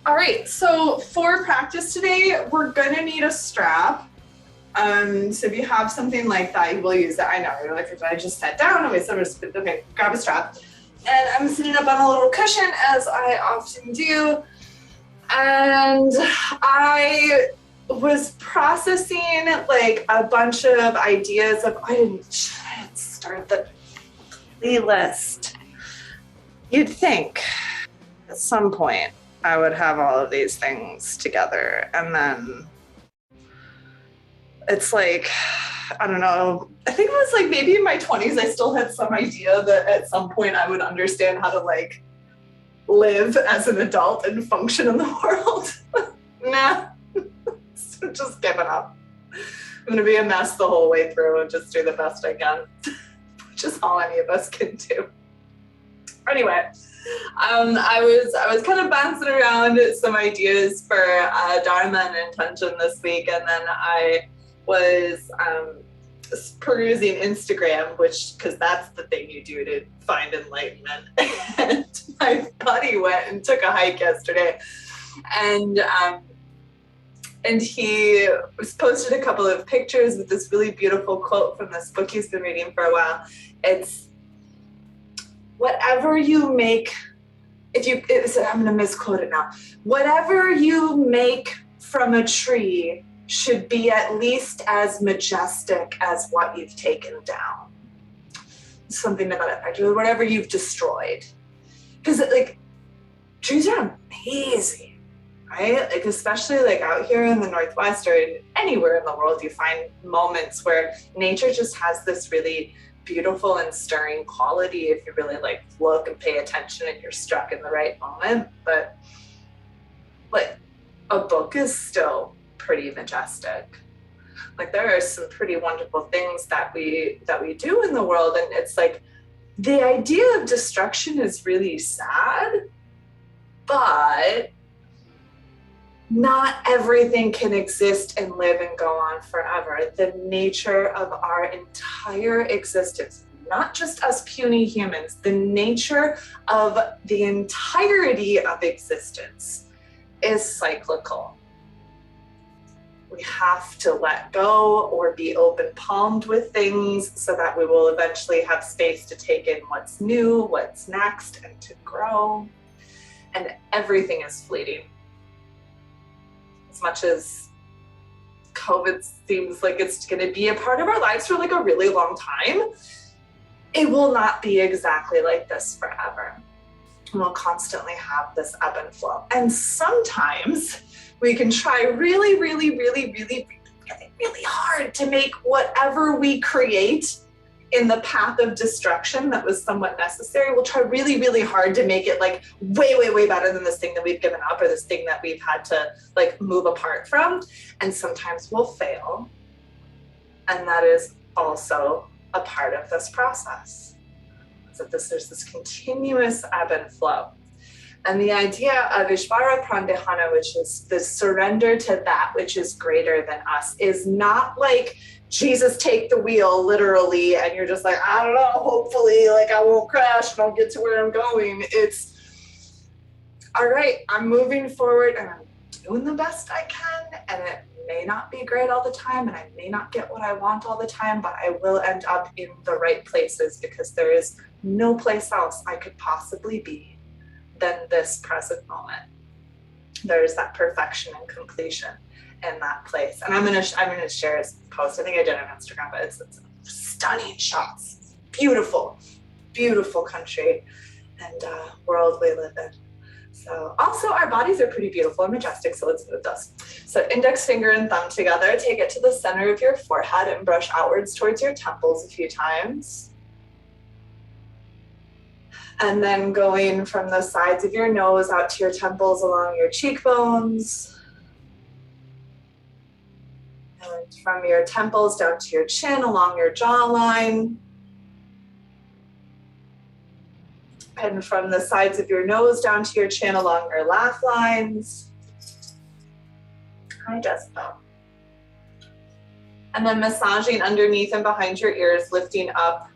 All right, so for practice today, we're gonna need a strap. So if you have something like that, you will use it. I know, you're like, if I just sat down, okay, grab a strap. And I'm sitting up on a little cushion, as I often do. And I was processing like a bunch of ideas of, I didn't start the playlist. You'd think at some point I would have all of these things together, and then it's like, I don't know, I think it was like maybe in my 20s I still had some idea that at some point I would understand how to like live as an adult and function in the world. Nah, so just giving up. I'm gonna be a mess the whole way through and just do the best I can, which is all any of us can do. Anyway, I was kind of bouncing around some ideas for Dharma and intention this week, and then I was perusing Instagram, because that's the thing you do to find enlightenment. And my buddy went and took a hike yesterday, and he was posted a couple of pictures with this really beautiful quote from this book he's been reading for a while. It's, whatever you make, I'm going to misquote it now. Whatever you make from a tree should be at least as majestic as what you've taken down. Something about it, actually, whatever you've destroyed. Because like, trees are amazing, right? Like, especially like out here in the Northwest or anywhere in the world, you find moments where nature just has this really beautiful and stirring quality if you really like look and pay attention and you're struck in the right moment. But like, a book is still pretty majestic. Like, there are some pretty wonderful things that we do in the world, and it's like the idea of destruction is really sad, but not everything can exist and live and go on forever. The nature of our entire existence, not just us puny humans, the nature of the entirety of existence is cyclical. We have to let go or be open-palmed with things so that we will eventually have space to take in what's new, what's next, and to grow. And everything is fleeting. As much as COVID seems like it's going to be a part of our lives for like a really long time, it will not be exactly like this forever. We'll constantly have this ebb and flow. And sometimes we can try really, really, really, really, really, really hard to make whatever we create in the path of destruction that was somewhat necessary. We'll try really, really hard to make it like way, way, way better than this thing that we've given up or this thing that we've had to like move apart from. And sometimes we'll fail. And that is also a part of this process. So there's this continuous ebb and flow. And the idea of Ishvara Prandehana, which is the surrender to that which is greater than us, is not like Jesus take the wheel literally and you're just like, I don't know, hopefully like I won't crash and I'll get to where I'm going. It's, all right, I'm moving forward and I'm doing the best I can, and it may not be great all the time and I may not get what I want all the time, but I will end up in the right places because there is no place else I could possibly be than this present moment. There's that perfection and completion in that place. And I'm gonna share his post. I think I did it on Instagram, but it's stunning shots. Beautiful, beautiful country and world we live in. So also our bodies are pretty beautiful and majestic, so let's move those. So index finger and thumb together, take it to the center of your forehead and brush outwards towards your temples a few times. And then going from the sides of your nose out to your temples along your cheekbones. And from your temples down to your chin along your jawline. And from the sides of your nose down to your chin along your laugh lines. Hi, Jessica. And then massaging underneath and behind your ears, lifting up,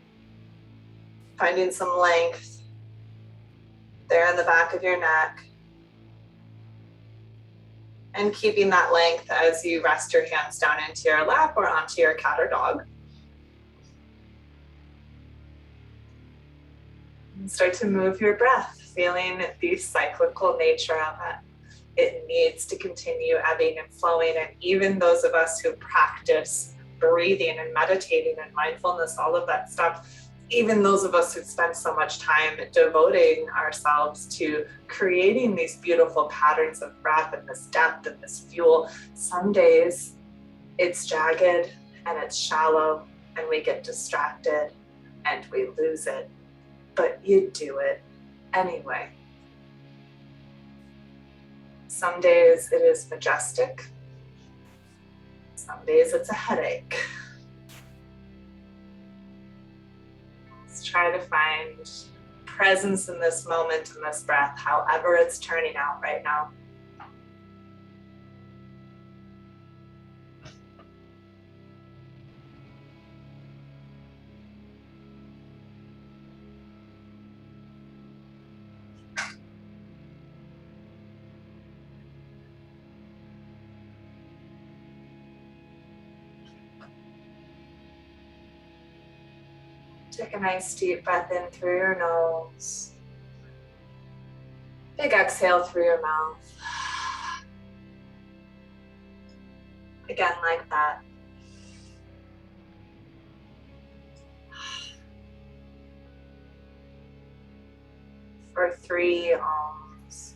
finding some length there in the back of your neck. And keeping that length as you rest your hands down into your lap or onto your cat or dog. And start to move your breath, feeling the cyclical nature of it. It needs to continue ebbing and flowing. And even those of us who practice breathing and meditating and mindfulness, all of that stuff, even those of us who spend so much time devoting ourselves to creating these beautiful patterns of breath and this depth and this fuel, some days it's jagged and it's shallow and we get distracted and we lose it. But you do it anyway. Some days it is majestic. Some days it's a headache. Let's try to find presence in this moment, in this breath, however it's turning out right now. Take a nice deep breath in through your nose. Big exhale through your mouth. Again, like that. For 3 ohms.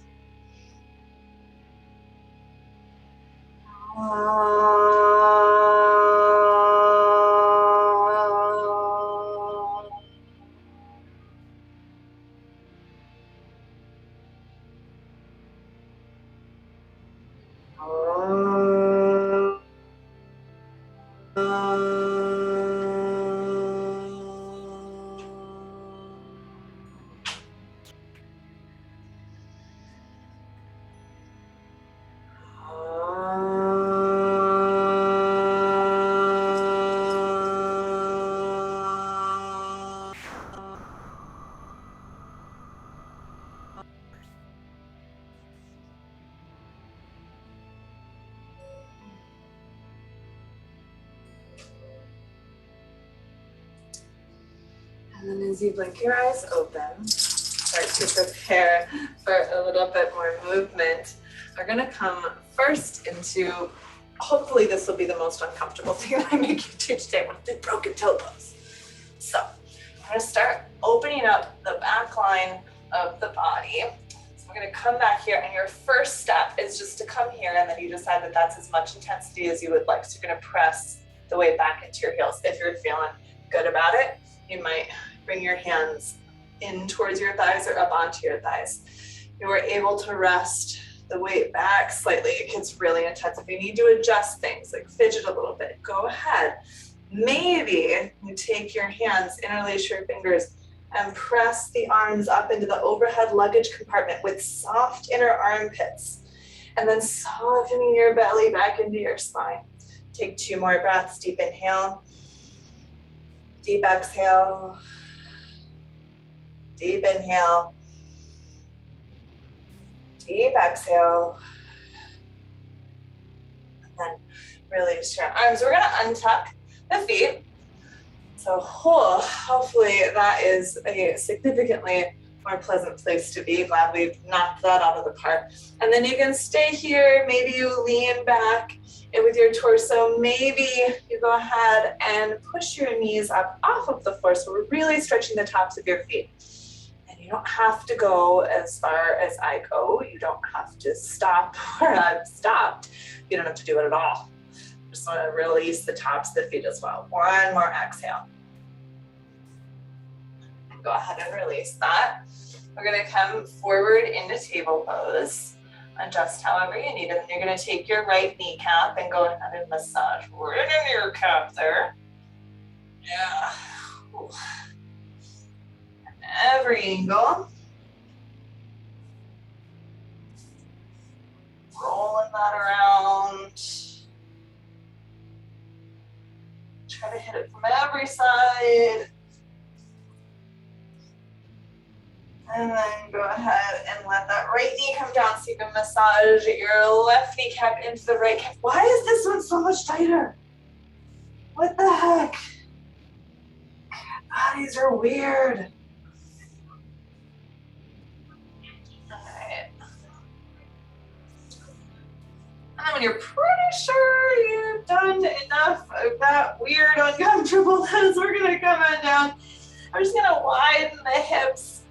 And then as you blink your eyes open, start to prepare for a little bit more movement. We're gonna come first into, hopefully this will be the most uncomfortable thing I make you do today, with the broken toe pose. So I'm gonna start opening up the back line of the body. So we're gonna come back here, and your first step is just to come here, and then you decide that that's as much intensity as you would like. So you're gonna press the way back into your heels. If you're feeling good about it, you might bring your hands in towards your thighs or up onto your thighs. You are able to rest the weight back slightly. It gets really intense. If you need to adjust things, like fidget a little bit, go ahead. Maybe you take your hands, interlace your fingers, and press the arms up into the overhead luggage compartment with soft inner armpits. And then softening your belly back into your spine. Take 2 more breaths. Deep inhale. Deep exhale. Deep inhale. Deep exhale. And then release your arms. We're gonna untuck the feet. So hopefully that is a significantly more pleasant place to be. Glad we've knocked that out of the park. And then you can stay here. Maybe you lean back and with your torso, maybe you go ahead and push your knees up off of the floor. So we're really stretching the tops of your feet. And you don't have to go as far as I go. You don't have to stop where I've stopped. You don't have to do it at all. Just want to release the tops of the feet as well. 1 more exhale. And go ahead and release that. We're gonna come forward into table pose. Adjust however you need it. And you're gonna take your right kneecap and go ahead and massage right into your calf there. Yeah. Ooh. Every angle. Rolling that around. Try to hit it from every side. And then go ahead and let that right knee come down so you can massage your left kneecap into the right calf. Why is this one so much tighter? What the heck? Bodies are weird. Alright. And then when you're pretty sure you've done enough of that weird, uncomfortableness, we're gonna come on down. I'm just gonna widen the hips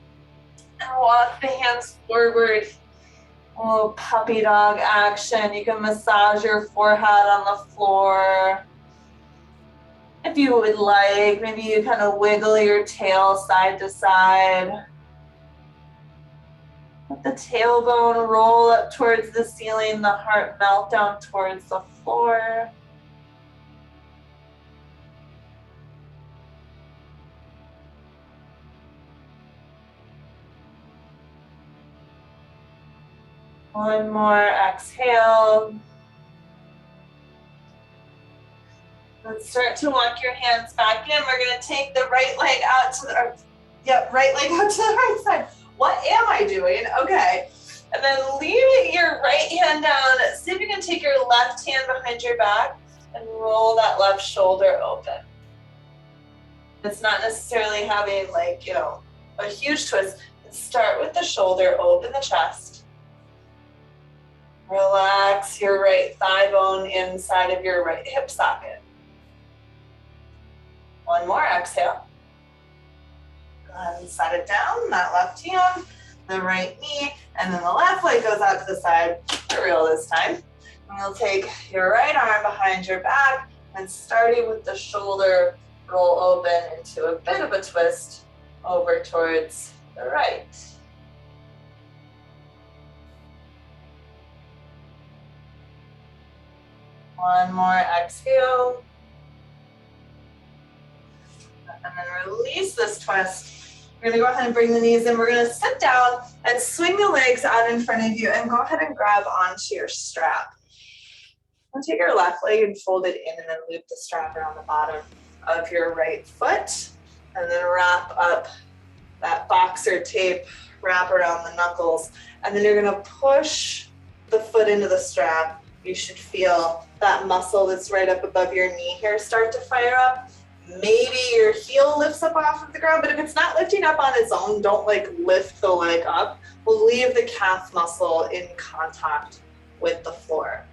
and walk the hands forward. A little puppy dog action. You can massage your forehead on the floor. If you would like, maybe you kind of wiggle your tail side to side. Let the tailbone roll up towards the ceiling, the heart melt down towards the floor. One more exhale. Let's start to walk your hands back in. We're going to take the right leg out to the right leg out to the right side. What am I doing? Okay. And then leave your right hand down. See if you can take your left hand behind your back and roll that left shoulder open. It's not necessarily having a huge twist. Start with the shoulder, open the chest. Relax your right thigh bone inside of your right hip socket. One more, exhale. Go ahead and set it down, that left hand, the right knee, and then the left leg goes out to the side, for real this time. And you'll take your right arm behind your back and starting with the shoulder, roll open into a bit of a twist over towards the right. One more exhale. And then release this twist. We're gonna go ahead and bring the knees in. We're gonna sit down and swing the legs out in front of you and go ahead and grab onto your strap. And take your left leg and fold it in and then loop the strap around the bottom of your right foot. And then wrap up that boxer tape, wrap around the knuckles. And then you're gonna push the foot into the strap. You should feel that muscle that's right up above your knee here start to fire up. Maybe your heel lifts up off of the ground, but if it's not lifting up on its own, don't lift the leg up. We'll leave the calf muscle in contact with the floor.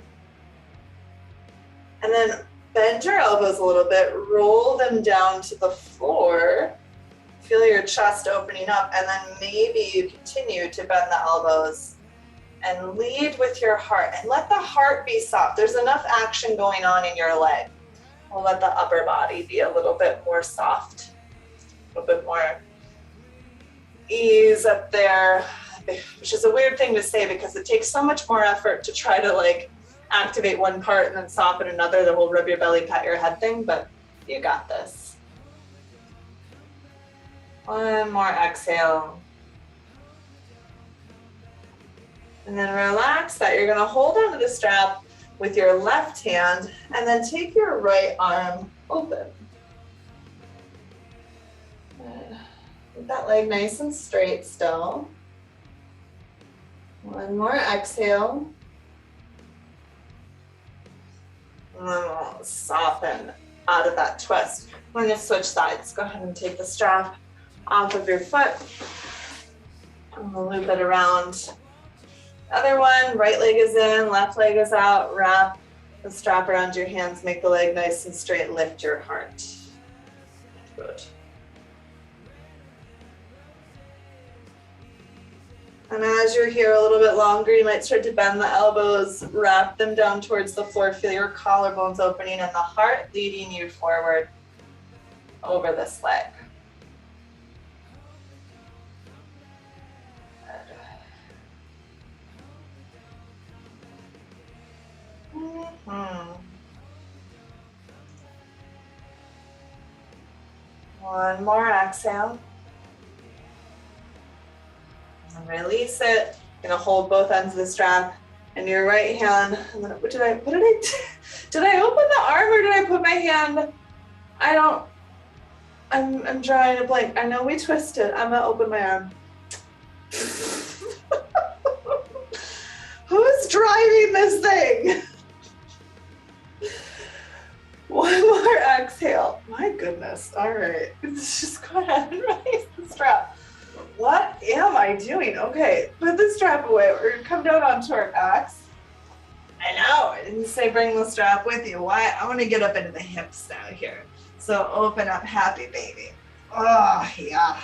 And then bend your elbows a little bit, roll them down to the floor. Feel your chest opening up, and then maybe you continue to bend the elbows and lead with your heart and let the heart be soft. There's enough action going on in your leg. We'll let the upper body be a little bit more soft, a little bit more ease up there, which is a weird thing to say because it takes so much more effort to try to activate one part and then soften another, the whole rub your belly, pat your head thing, but you got this. One more exhale. And then relax that. You're gonna hold onto the strap with your left hand and then take your right arm open. Keep that leg nice and straight still. One more exhale. And then we'll soften out of that twist. We're gonna switch sides. Go ahead and take the strap off of your foot. And we'll loop it around. Other one, right leg is in, left leg is out. Wrap the strap around your hands, make the leg nice and straight, lift your heart. Good. And as you're here a little bit longer, you might start to bend the elbows, wrap them down towards the floor, feel your collarbones opening and the heart leading you forward over this leg. One more exhale. And release it. You're gonna hold both ends of the strap in your right hand. And then did I open the arm or did I put my hand? I'm drawing a blank. I know we twisted. I'm gonna open my arm. Who's driving this thing? One more exhale. My goodness. All right. Let's just go ahead and release the strap. What am I doing? Okay, put the strap away. We're gonna come down onto our backs. I know, I didn't say bring the strap with you. Why? I wanna get up into the hips now here. So open up, happy baby. Oh, yeah.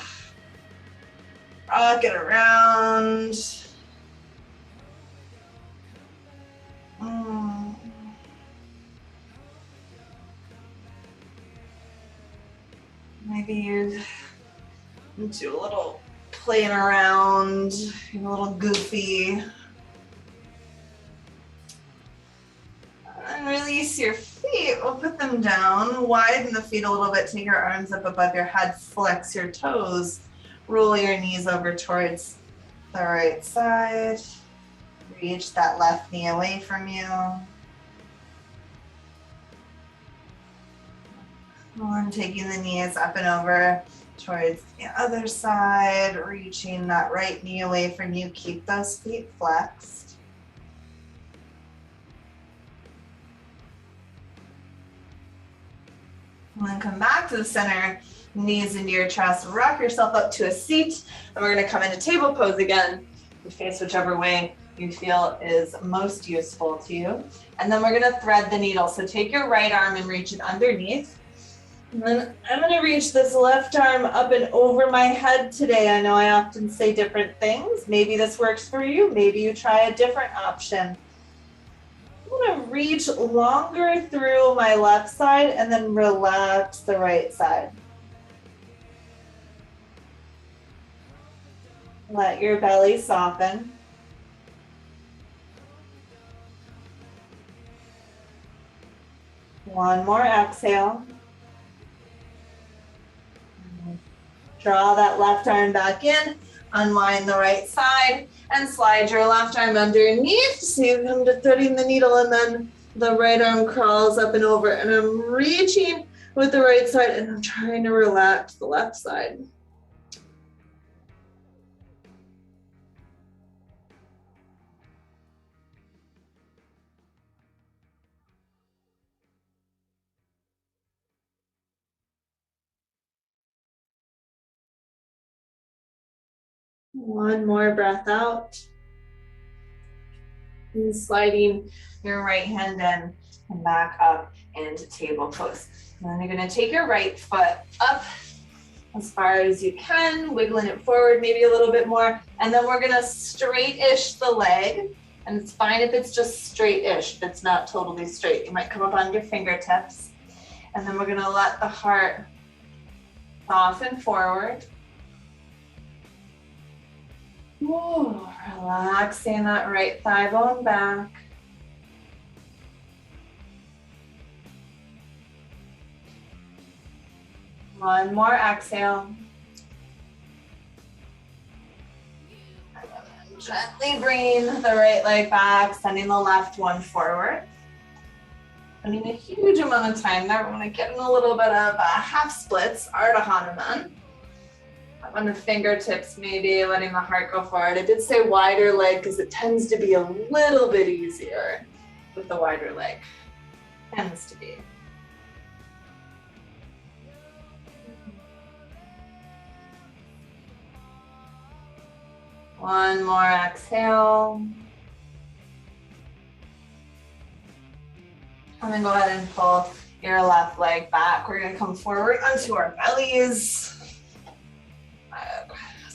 Rock it around. Maybe you do a little playing around, a little goofy. And release your feet. We'll put them down. Widen the feet a little bit. Take your arms up above your head. Flex your toes. Roll your knees over towards the right side. Reach that left knee away from you. And taking the knees up and over towards the other side, reaching that right knee away from you. Keep those feet flexed. And then come back to the center, knees into your chest, rock yourself up to a seat, and we're gonna come into table pose again. You face whichever way you feel is most useful to you. And then we're gonna thread the needle. So take your right arm and reach it underneath. And then I'm gonna reach this left arm up and over my head today. I know I often say different things. Maybe this works for you. Maybe you try a different option. I'm gonna reach longer through my left side and then relax the right side. Let your belly soften. One more exhale. Draw that left arm back in, unwind the right side, and slide your left arm underneath. So you come to threading the needle, and then the right arm crawls up and over. And I'm reaching with the right side, and I'm trying to relax the left side. One more breath out. And sliding your right hand in and back up into table pose. And then you're gonna take your right foot up as far as you can, wiggling it forward maybe a little bit more. And then we're gonna straight-ish the leg. And it's fine if it's just straight-ish, if it's not totally straight. You might come up on your fingertips. And then we're gonna let the heart soften forward. Ooh, relaxing that right thigh bone back. One more exhale. And gently bring the right leg back, sending the left one forward. Spending a huge amount of time there. We're going to get in a little bit of half splits, Ardha Hanuman. On the fingertips, maybe letting the heart go forward. I did say wider leg because it tends to be a little bit easier with the wider leg. Tends to be. One more exhale. And then go ahead and pull your left leg back. We're going to come forward onto our bellies.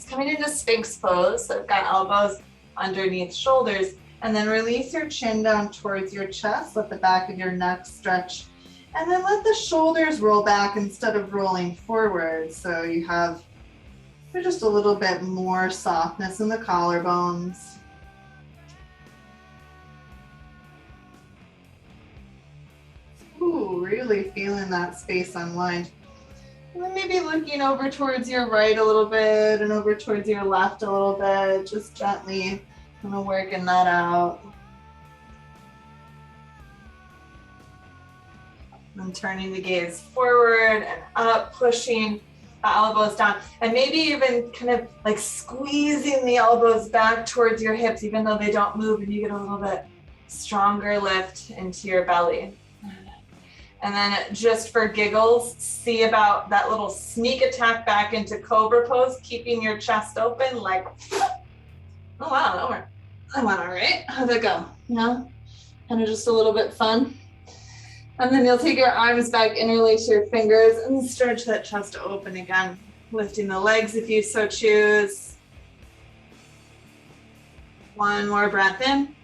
Coming into Sphinx pose, so I've got elbows underneath shoulders, and then release your chin down towards your chest, let the back of your neck stretch, and then let the shoulders roll back instead of rolling forward. So you have just a little bit more softness in the collarbones. Ooh, really feeling that space unwind. And then maybe looking over towards your right a little bit and over towards your left a little bit, just gently kind of working that out. And turning the gaze forward and up, pushing the elbows down, and maybe even kind of like squeezing the elbows back towards your hips, even though they don't move, and you get a little bit stronger lift into your belly. And then just for giggles, see about that little sneak attack back into cobra pose, keeping your chest open like, oh wow, that went all right. How'd that go? Yeah, kind of just a little bit fun. And then you'll take your arms back, interlace your fingers, and stretch that chest open again, lifting the legs if you so choose. One more breath in.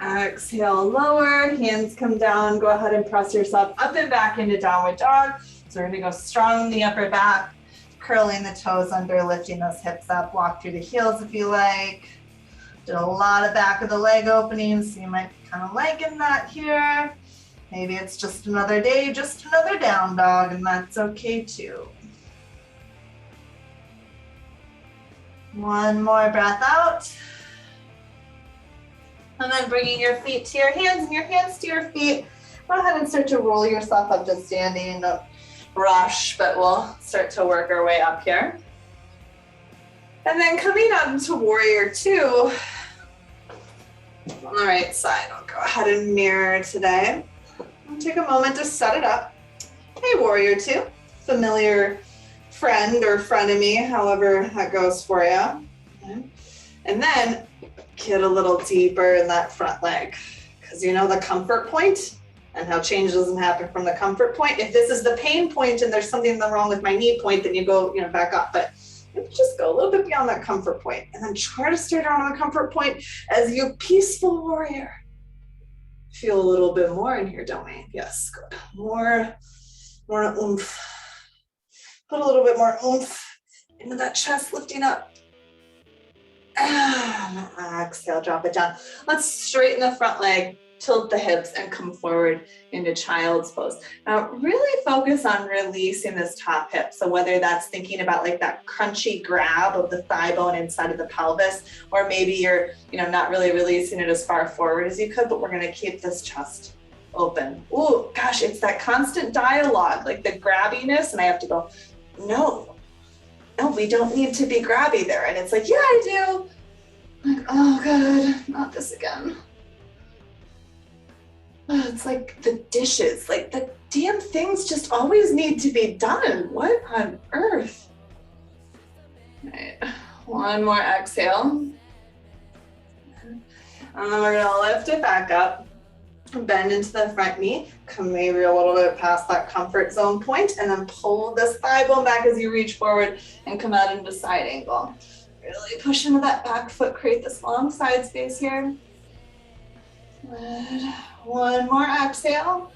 Exhale, lower, hands come down. Go ahead and press yourself up and back into downward dog. So we're gonna go strong in the upper back, curling the toes under, lifting those hips up. Walk through the heels if you like. Did a lot of back of the leg openings, so you might be kind of liking that here. Maybe it's just another day, just another down dog, and that's okay too. One more breath out. And then bringing your feet to your hands and your hands to your feet. Go ahead and start to roll yourself up to standing. Don't rush, but we'll start to work our way up here. And then coming up into warrior two. On the right side, I'll go ahead and mirror today. I'll take a moment to set it up. Hey, warrior two, familiar friend or frenemy, however that goes for you. Okay. And then get a little deeper in that front leg, because you know the comfort point and how change doesn't happen from the comfort point. If this is the pain point and there's something wrong with my knee point, then you go, back up. But just go a little bit beyond that comfort point, and then try to stay down on the comfort point as you peaceful warrior. Feel a little bit more in here, don't we? Yes, good. More oomph. Put a little bit more oomph into that chest, lifting up. Exhale, drop it down. Let's straighten the front leg, tilt the hips, and come forward into child's pose. Now, really focus on releasing this top hip. So whether that's thinking about like that crunchy grab of the thigh bone inside of the pelvis, or maybe you're, not really releasing it as far forward as you could, but we're going to keep this chest open. Oh gosh, it's that constant dialogue, like the grabbiness, and I have to go, no, we don't need to be grabby there. And it's like, yeah, I do. Like, oh God, not this again. It's like the dishes, like the damn things just always need to be done. What on earth? All right, one more exhale. And then we're gonna lift it back up, bend into the front knee, come maybe a little bit past that comfort zone point, and then pull this thigh bone back as you reach forward and come out into side angle. Really push into that back foot, create this long side space here. Good. One more exhale.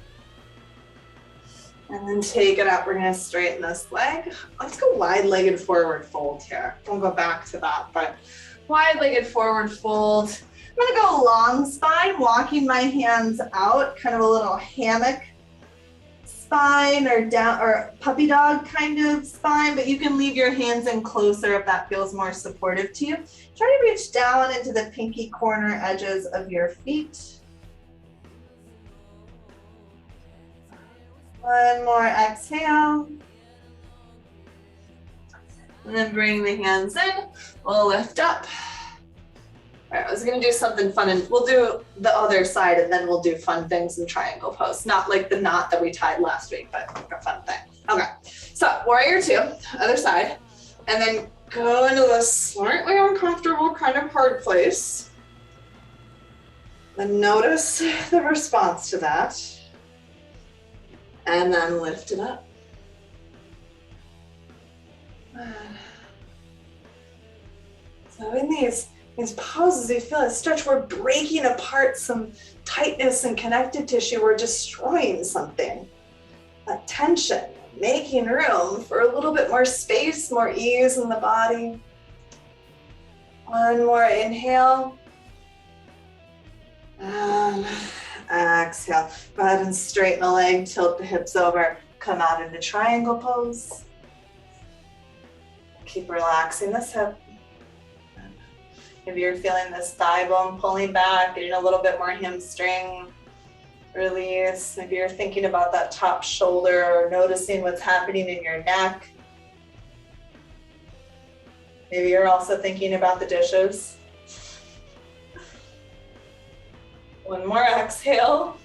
And then take it up. We're gonna straighten this leg. Let's go wide-legged forward fold here. Don't go back to that, but wide-legged forward fold. I'm gonna go long spine, walking my hands out, kind of a little hammock spine or down or puppy dog kind of spine, but you can leave your hands in closer if that feels more supportive to you. Try to reach down into the pinky corner edges of your feet. One more exhale. And then bring the hands in, we'll lift up. All right, I was gonna do something fun, and we'll do the other side, and then we'll do fun things in triangle pose. Not like the knot that we tied last week, but a fun thing. Okay, so warrior two, other side, and then go into this slightly uncomfortable kind of hard place. Then notice the response to that, and then lift it up. So in these poses, you feel a stretch. We're breaking apart some tightness and connective tissue. We're destroying something. That tension, making room for a little bit more space, more ease in the body. One more inhale. And exhale. Go ahead and straighten the leg, tilt the hips over, come out into triangle pose. Keep relaxing this hip. Maybe you're feeling this thigh bone pulling back, getting a little bit more hamstring. Release. Maybe you're thinking about that top shoulder or noticing what's happening in your neck. Maybe you're also thinking about the dishes. One more exhale.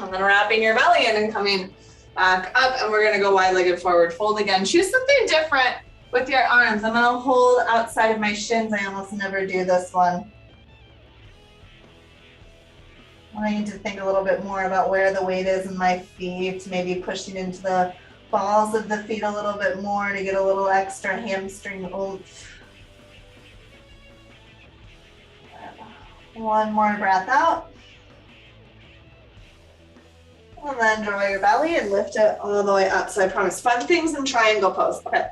And then wrapping your belly in and coming back up. And we're gonna go wide-legged forward fold again. Choose something different with your arms. I'm gonna hold outside of my shins. I almost never do this one. I need to think a little bit more about where the weight is in my feet, maybe pushing into the balls of the feet a little bit more to get a little extra hamstring oomph. One more breath out. And then draw your belly and lift it all the way up. So I promise, fun things in triangle pose. Okay,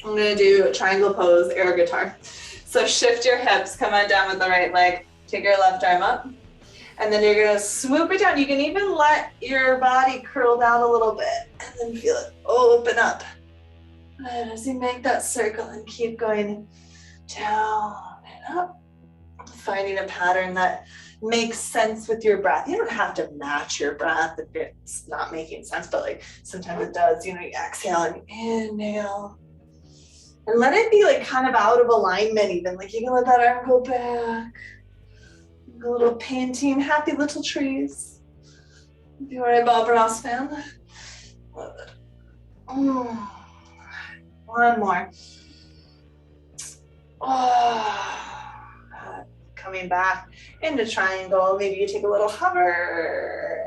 I'm gonna do triangle pose, air guitar. So shift your hips, come on down with the right leg, take your left arm up. And then you're gonna swoop it down. You can even let your body curl down a little bit and then feel it open up. And as you make that circle and keep going down and up, finding a pattern that makes sense with your breath. You don't have to match your breath if it's not making sense, but like sometimes it does. You know, you exhale and inhale. And let it be like kind of out of alignment even. Like you can let that arm go back. A little painting, happy little trees. If you are a Bob Ross fan. Love it. One more. Coming back into triangle. Maybe you take a little hover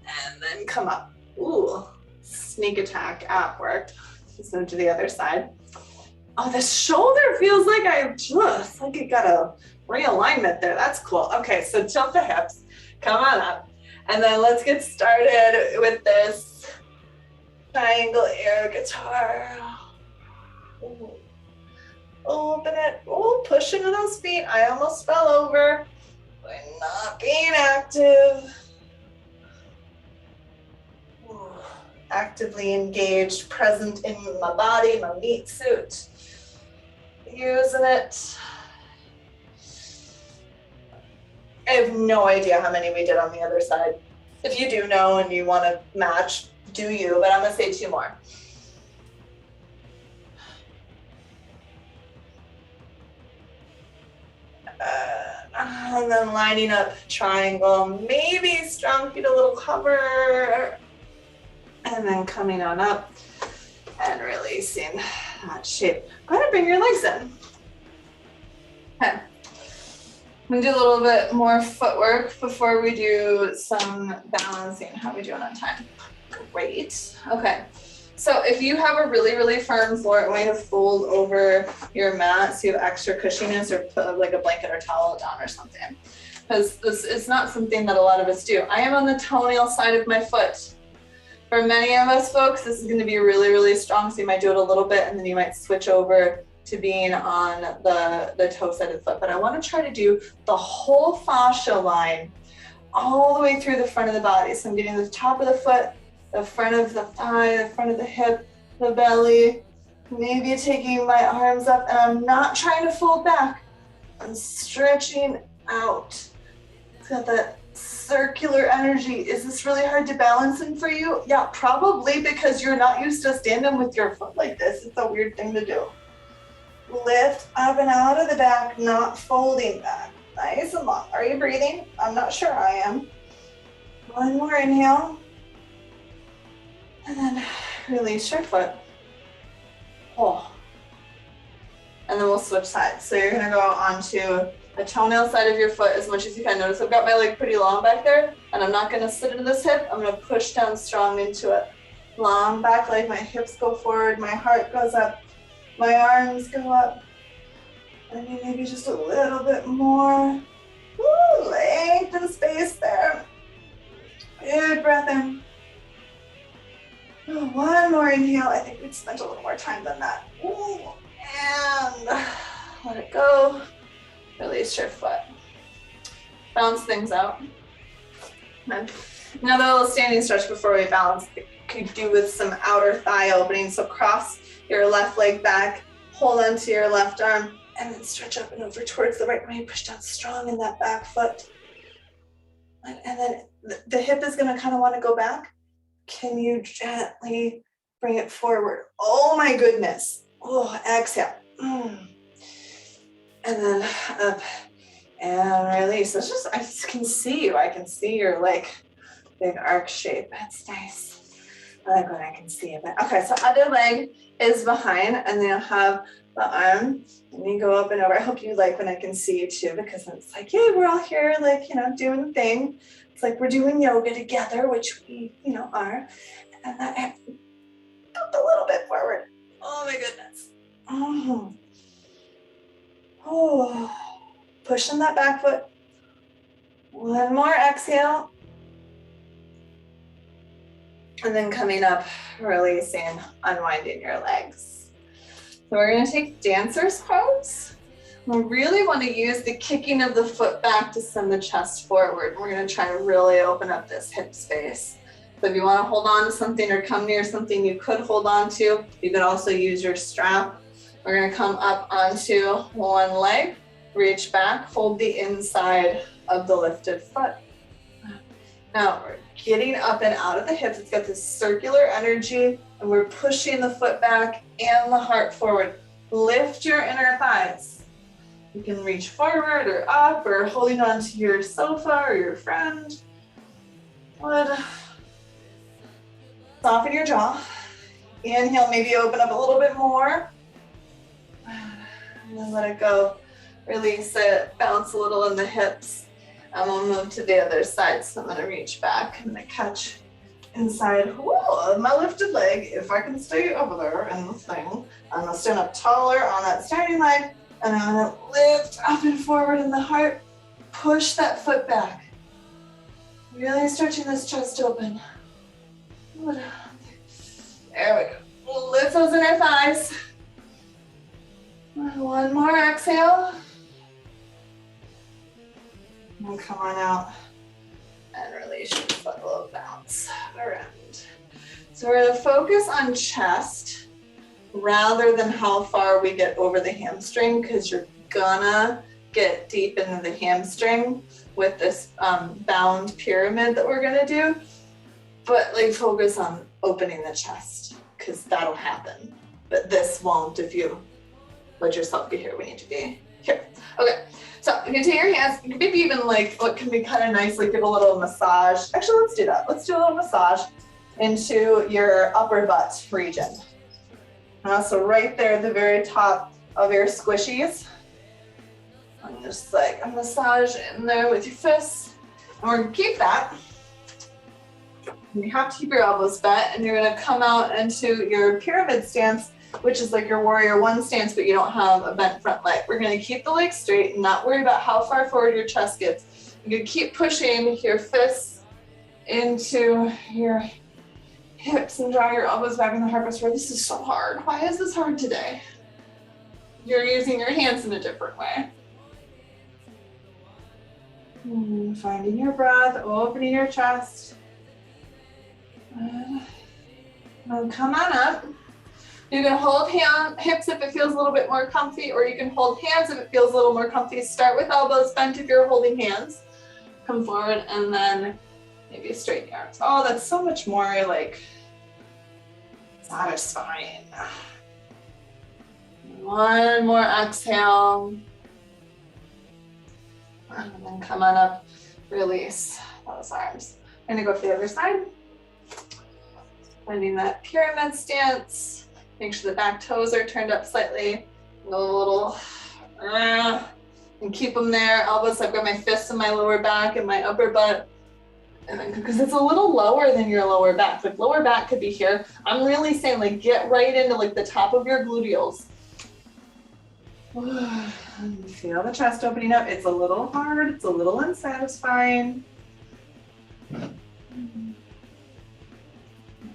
and then come up. Ooh, sneak attack app worked. Let's move to the other side. Oh, the shoulder feels like it got a realignment there. That's cool. Okay, so tilt the hips, come on up, and then let's get started with this triangle air guitar. Ooh. Open it. Oh, push into those feet. I almost fell over by not being active. Ooh. Actively engaged, present in my body, my meat suit. Using it. I have no idea how many we did on the other side. If you do know and you want to match, do you, but I'm gonna say 2 more. And then lining up triangle, maybe strong feet, a little cover, and then coming on up and releasing that shape. Go ahead and bring your legs in. Okay. I'm gonna do a little bit more footwork before we do some balancing. How are we doing on time? Great. Okay. So if you have a really, really firm floor, I want you to fold over your mat so you have extra cushiness, or put like a blanket or towel down or something. Because this is not something that a lot of us do. I am on the toenail side of my foot. For many of us folks, this is going to be really, really strong. So you might do it a little bit and then you might switch over to being on the toe side of the foot. But I want to try to do the whole fascia line all the way through the front of the body. So I'm getting the top of the foot, the front of the thigh, the front of the hip, the belly, maybe taking my arms up, and I'm not trying to fold back. I'm stretching out. It's got that circular energy. Is this really hard to balance in for you? Yeah, probably, because you're not used to standing with your foot like this. It's a weird thing to do. Lift up and out of the back, not folding back. Nice and long. Are you breathing? I'm not sure I am. One more inhale. And then release your foot. Oh. And then we'll switch sides. So you're gonna go onto the toenail side of your foot as much as you can. Notice I've got my leg pretty long back there, and I'm not gonna sit into this hip. I'm gonna push down strong into it. Long back leg, my hips go forward, my heart goes up, my arms go up. And maybe just a little bit more. Woo, length and space there. Good breath in. One more inhale. I think we'd spent a little more time than that. Ooh, and let it go. Release your foot. Balance things out. Another little standing stretch before we balance. Could do with some outer thigh opening. So cross your left leg back, hold onto your left arm, and then stretch up and over towards the right. When you push down strong in that back foot. And then the hip is gonna kind of want to go back. Can you gently bring it forward? Oh my goodness. Oh, exhale. And then up and release. It's just, I just can see you. I can see your like big arc shape. That's nice. I like when I can see it. Okay, so other leg is behind, and then you'll have the arm, and you go up and over. I hope you like when I can see you too, because it's like, yeah, we're all here, like, you know, doing the thing. It's like we're doing yoga together, which we, you know, are. And that hip up a little bit forward. Oh my goodness. Oh. Oh. Pushing that back foot. One more exhale. And then coming up, releasing, unwinding your legs. So we're gonna take dancer's pose. We really want to use the kicking of the foot back to send the chest forward. We're gonna try to really open up this hip space. So if you wanna hold on to something or come near something you could hold on to, you can also use your strap. We're gonna come up onto one leg, reach back, hold the inside of the lifted foot. Now we're getting up and out of the hips. It's got this circular energy, and we're pushing the foot back and the heart forward. Lift your inner thighs. You can reach forward or up or holding on to your sofa or your friend. Good. Soften your jaw. Inhale, maybe open up a little bit more. And then let it go. Release it, bounce a little in the hips. I'm gonna move to the other side, so I'm gonna reach back. I'm gonna catch inside my lifted leg. If I can stay over there in the thing, I'm gonna stand up taller on that standing leg, and I'm gonna lift up and forward in the heart. Push that foot back. Really stretching this chest open. There we go. Lift those inner thighs. One more exhale. And come on out and release your foot, a little bounce around. So we're gonna focus on chest rather than how far we get over the hamstring, because you're gonna get deep into the hamstring with this bound pyramid that we're gonna do. But like focus on opening the chest, because that'll happen. But this won't if you let yourself be here. We need to be here. Okay. So you can take your hands, you can maybe even like, what can be kind of nice, like give a little massage. Actually, let's do that. Let's do a little massage into your upper butt region. So right there at the very top of your squishies. I'm just like a massage in there with your fists. And we're gonna keep that. You have to keep your elbows bent, and you're gonna come out into your pyramid stance, which is like your warrior one stance, but you don't have a bent front leg. We're gonna keep the legs straight and not worry about how far forward your chest gets. You're gonna keep pushing your fists into your hips and draw your elbows back in the heart whisper. This is so hard. Why is this hard today? You're using your hands in a different way. Finding your breath, opening your chest. And come on up. You can hold hips if it feels a little bit more comfy, or you can hold hands if it feels a little more comfy. Start with elbows bent if you're holding hands. Come forward and then maybe straighten your arms. Oh, that's so much more like satisfying. One more exhale. And then come on up, release those arms. I'm gonna go to the other side. Finding that pyramid stance. Make sure the back toes are turned up slightly. Go a little, and keep them there. Elbows, I've got my fists in my lower back and my upper butt. And then, because it's a little lower than your lower back. Like lower back could be here. I'm really saying like get right into like the top of your gluteals. Feel the chest opening up. It's a little hard. It's a little unsatisfying.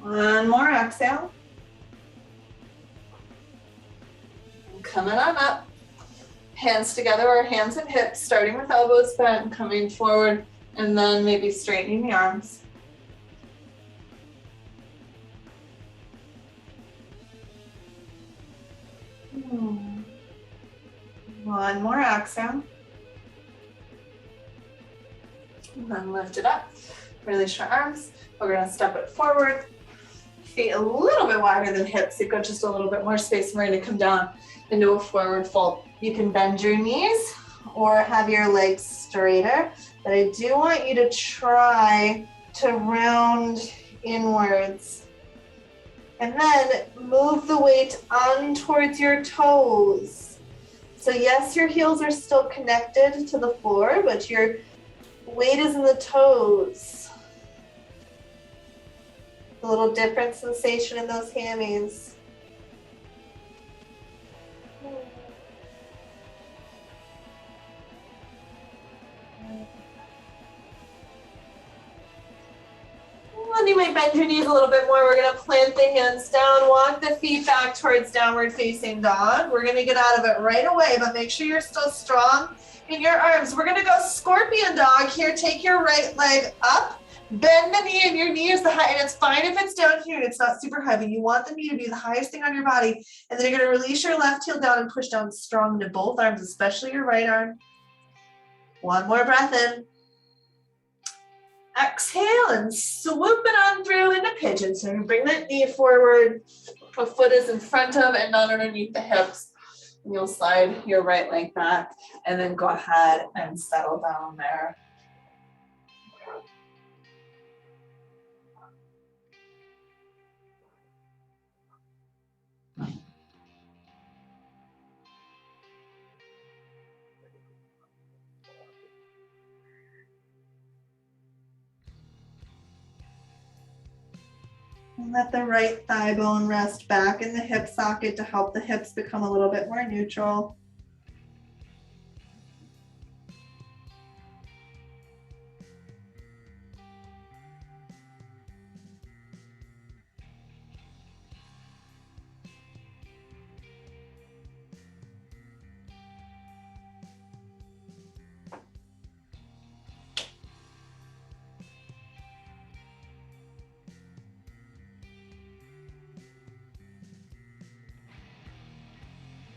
One more exhale. Coming on up. Hands together or hands and hips, starting with elbows bent, coming forward, and then maybe straightening the arms. One more exhale. And then lift it up, release your arms. We're gonna step it forward. Feet a little bit wider than hips. You've got just a little bit more space. We're gonna come down into a forward fold. You can bend your knees or have your legs straighter, but I do want you to try to round inwards. And then move the weight on towards your toes. So yes, your heels are still connected to the floor, but your weight is in the toes. A little different sensation in those hammies. And you might bend your knees a little bit more. We're gonna plant the hands down, walk the feet back towards downward facing dog. We're gonna get out of it right away, but make sure you're still strong in your arms. We're gonna go scorpion dog here. Take your right leg up, bend the knee, and your knee is the high, and it's fine if it's down here and it's not super heavy. You want the knee to be the highest thing on your body, and then you're gonna release your left heel down and push down strong into both arms, especially your right arm. One more breath in. Exhale and swoop it on through into pigeon. So you bring that knee forward. The foot is in front of and not underneath the hips. And you'll slide your right leg back and then go ahead and settle down there. And let the right thigh bone rest back in the hip socket to help the hips become a little bit more neutral.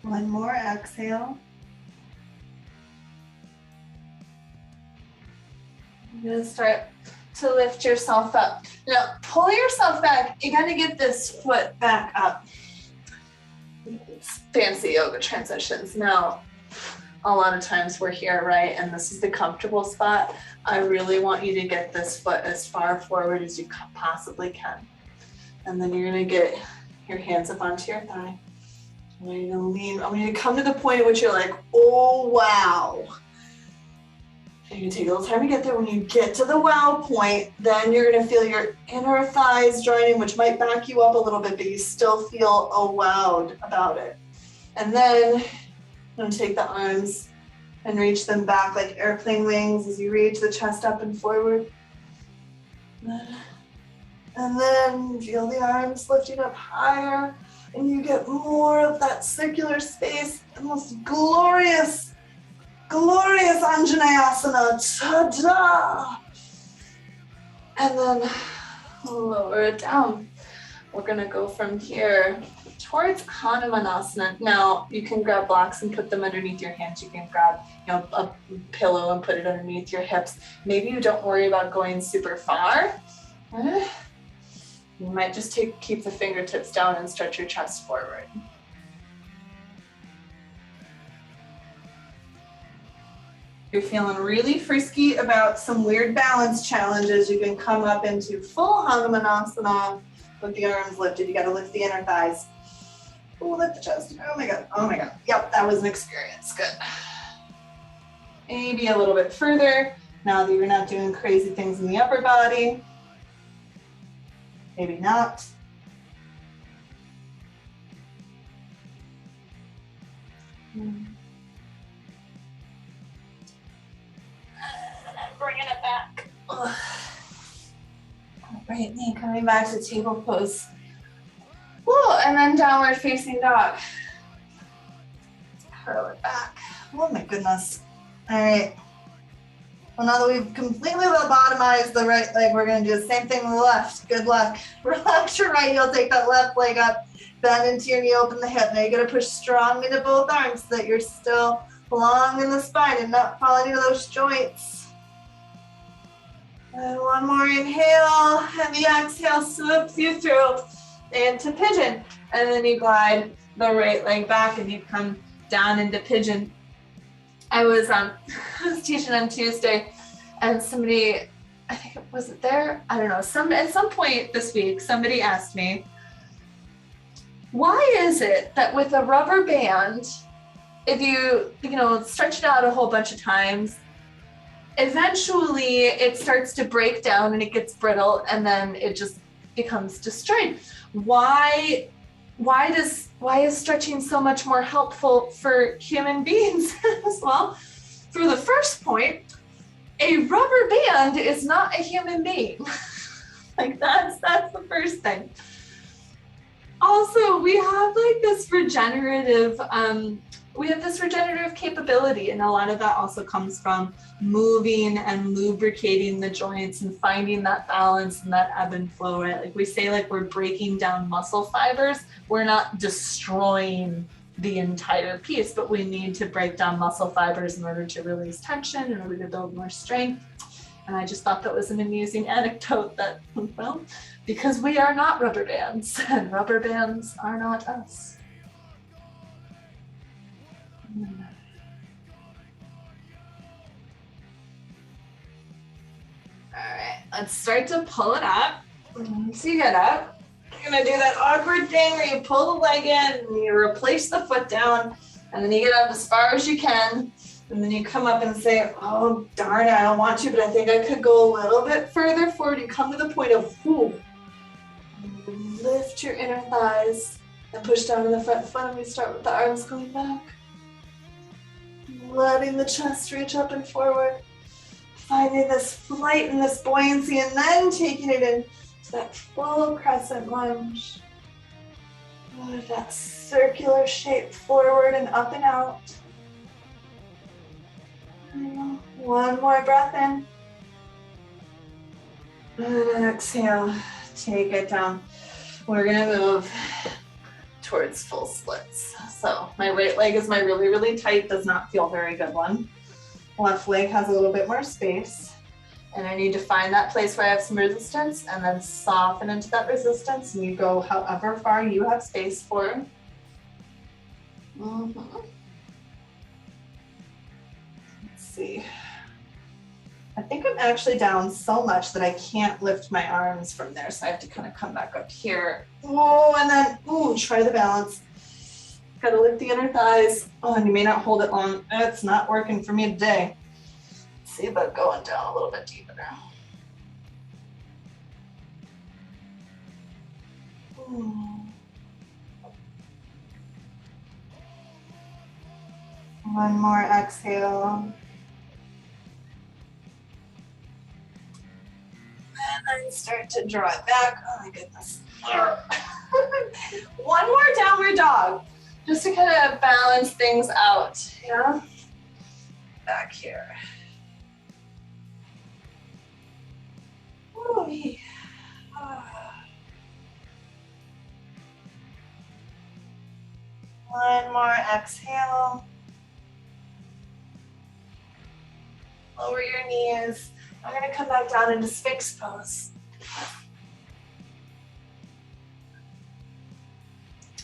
One more exhale. You're gonna start to lift yourself up. Now, pull yourself back. You gotta get this foot back up. It's fancy yoga transitions. Now, a lot of times we're here, right? And this is the comfortable spot. I really want you to get this foot as far forward as you possibly can. And then you're gonna get your hands up onto your thigh. I'm going to lean. I want you to come to the point at which you're like, oh, wow. And you take a little time to get there. When you get to the wow point, then you're going to feel your inner thighs joining, which might back you up a little bit, but you still feel oh, wowed about it. And then I'm going to take the arms and reach them back like airplane wings as you reach the chest up and forward. And then feel the arms lifting up higher. And you get more of that circular space, the most glorious, glorious Anjaneyasana. Ta-da! And then lower it down. We're gonna go from here towards Hanumanasana. Now, you can grab blocks and put them underneath your hands. You can grab, a pillow and put it underneath your hips. Maybe you don't worry about going super far. You might just keep the fingertips down and stretch your chest forward. You're feeling really frisky about some weird balance challenges. You can come up into full Hanumanasana with the arms lifted. You gotta lift the inner thighs. Oh, lift the chest. Oh my God, oh my God. Yep, that was an experience, good. Maybe a little bit further, now that you're not doing crazy things in the upper body. Maybe not. Bringing it back. Ugh. Right knee coming back to table pose. Whoa, and then downward facing dog. Curl it back. Oh my goodness. All right. Well, now that we've completely lobotomized the right leg, we're going to do the same thing with the left. Good luck. Relax your right heel, take that left leg up, bend into your knee, open the hip. Now you're going to push strong into both arms so that you're still long in the spine and not falling into those joints. And one more inhale, and the exhale swoops you through into pigeon. And then you glide the right leg back and you come down into pigeon. I was teaching on Tuesday, and somebody, I think it was there, I don't know, at some point this week, somebody asked me, why is it that with a rubber band, if you stretch it out a whole bunch of times, eventually it starts to break down and it gets brittle and then it just becomes destroyed? Why is stretching so much more helpful for human beings as well? For the first point, a rubber band is not a human being. Like that's the first thing. Also, we have like this regenerative capability, and a lot of that also comes from moving and lubricating the joints and finding that balance and that ebb and flow, right? Like we say, like we're breaking down muscle fibers. We're not destroying the entire piece, but we need to break down muscle fibers in order to release tension, in order to build more strength. And I just thought that was an amusing anecdote that, well, because we are not rubber bands, and rubber bands are not us. All right, let's start to pull it up. So you get up. You're gonna do that awkward thing where you pull the leg in and you replace the foot down, and then you get up as far as you can, and then you come up and say, oh darn it, I don't want to, but I think I could go a little bit further forward. You come to the point of whoo. Lift your inner thighs and push down to the front foot, and we start with the arms going back. Letting the chest reach up and forward. Finding this flight and this buoyancy, and then taking it into that full crescent lunge. With that circular shape forward and up and out. One more breath in. And exhale, take it down. We're gonna move towards full splits. So my right leg is my really, really tight, does not feel very good one. Left leg has a little bit more space. And I need to find that place where I have some resistance and then soften into that resistance, and you go however far you have space for. Let's see. I think I'm actually down so much that I can't lift my arms from there, so I have to kind of come back up here. Oh, and then, try the balance. Gotta lift the inner thighs. Oh, and you may not hold it long. It's not working for me today. Let's see about going down a little bit deeper now. One more exhale. And then start to draw it back. Oh my goodness. One more downward dog, just to kind of balance things out, yeah? Back here. Ooh, yeah. One more exhale. Lower your knees. I'm going to come back down into Sphinx pose.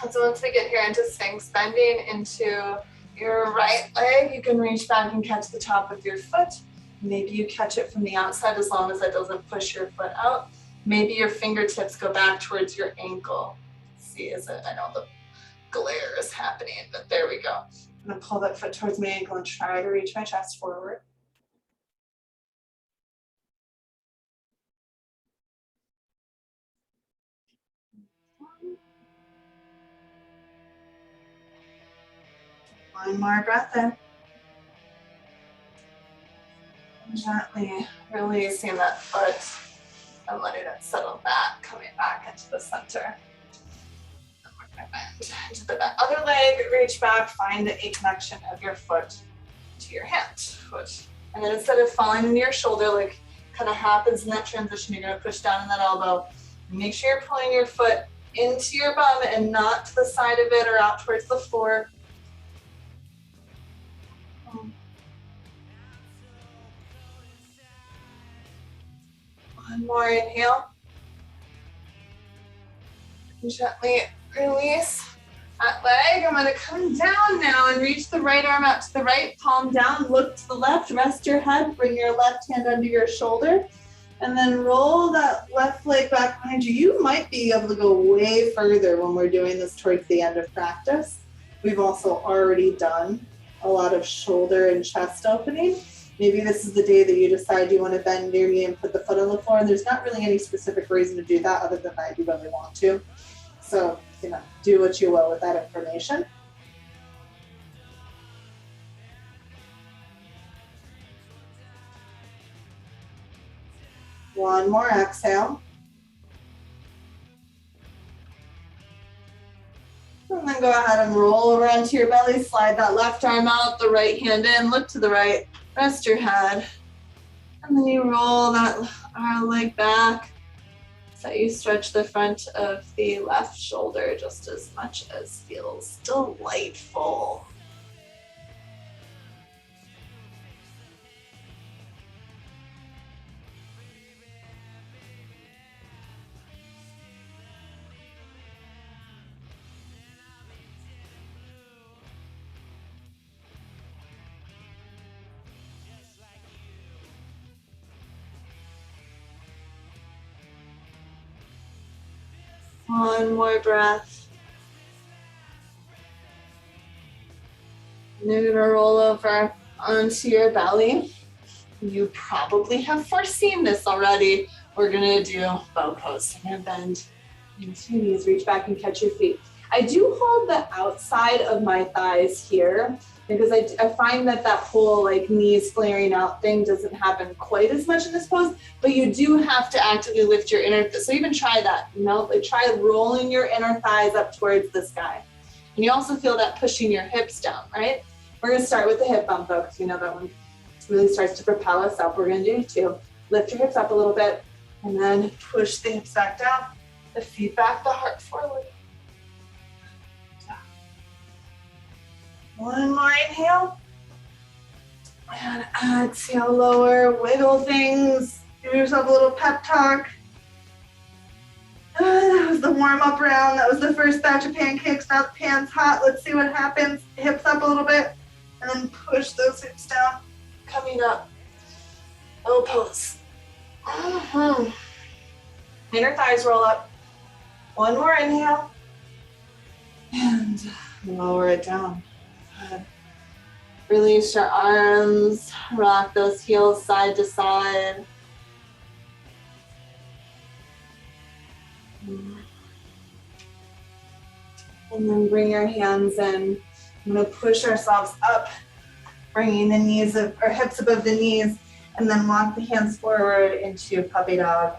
And so once we get here into Sphinx, bending into your right leg, you can reach back and catch the top of your foot. Maybe you catch it from the outside as long as that doesn't push your foot out. Maybe your fingertips go back towards your ankle. See, I know the glare is happening, but there we go. I'm going to pull that foot towards my ankle and try to reach my chest forward. One more breath in. Gently releasing that foot and letting it settle back, coming back into the center. And we're going to bend into the other leg, reach back, find a connection of your foot to your hand. And then instead of falling into your shoulder, like kind of happens in that transition, you're going to push down in that elbow. Make sure you're pulling your foot into your bum and not to the side of it or out towards the floor. One more inhale. Gently release that leg. I'm going to come down now and reach the right arm out to the right, palm down, look to the left, rest your head, bring your left hand under your shoulder, and then roll that left leg back behind you. You might be able to go way further when we're doing this towards the end of practice. We've also already done a lot of shoulder and chest opening. Maybe this is the day that you decide you want to bend your knee and put the foot on the floor, and there's not really any specific reason to do that other than that you really want to. So, do what you will with that information. One more exhale. And then go ahead and roll over onto your belly, slide that left arm out, the right hand in, look to the right, rest your head. And then you roll that leg back. So you stretch the front of the left shoulder just as much as feels delightful. One more breath. And you're gonna roll over onto your belly. You probably have foreseen this already. We're gonna do bow pose. You're gonna bend into your knees, reach back and catch your feet. I do hold the outside of my thighs here because I find that whole like knees flaring out thing doesn't happen quite as much in this pose, but you do have to actively lift your inner, so even try that, like try rolling your inner thighs up towards the sky. And you also feel that pushing your hips down, right? We're gonna start with the hip bump though, because that one really starts to propel us up. We're gonna do two. Lift your hips up a little bit and then push the hips back down, the feet back, the heart forward. One more inhale. And exhale, lower, wiggle things. Give yourself a little pep talk. That was the warm-up round. That was the first batch of pancakes. Now the pan's hot. Let's see what happens. Hips up a little bit. And then push those hips down. Coming up. Bow pose. Inner thighs roll up. One more inhale. And lower it down. Good. Release your arms, rock those heels side to side. And then bring your hands in. I'm going to push ourselves up, bringing the knees or hips above the knees, and then walk the hands forward into puppy dog.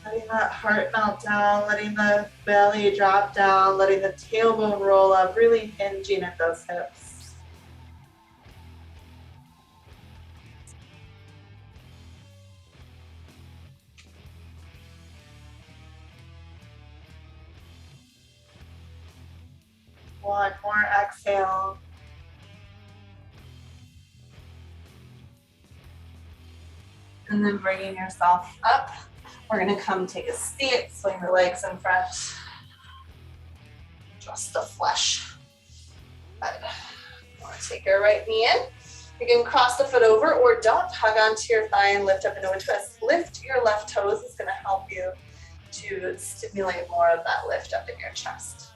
Letting that heart melt down, letting the belly drop down, letting the tailbone roll up, really hinging at those hips. One more exhale. And then bringing yourself up. We're gonna come take a seat, swing the legs in front. Just the flesh. Good. Want to take your right knee in. You can cross the foot over or don't. Hug onto your thigh and lift up into a twist. Lift your left toes is gonna help you to stimulate more of that lift up in your chest.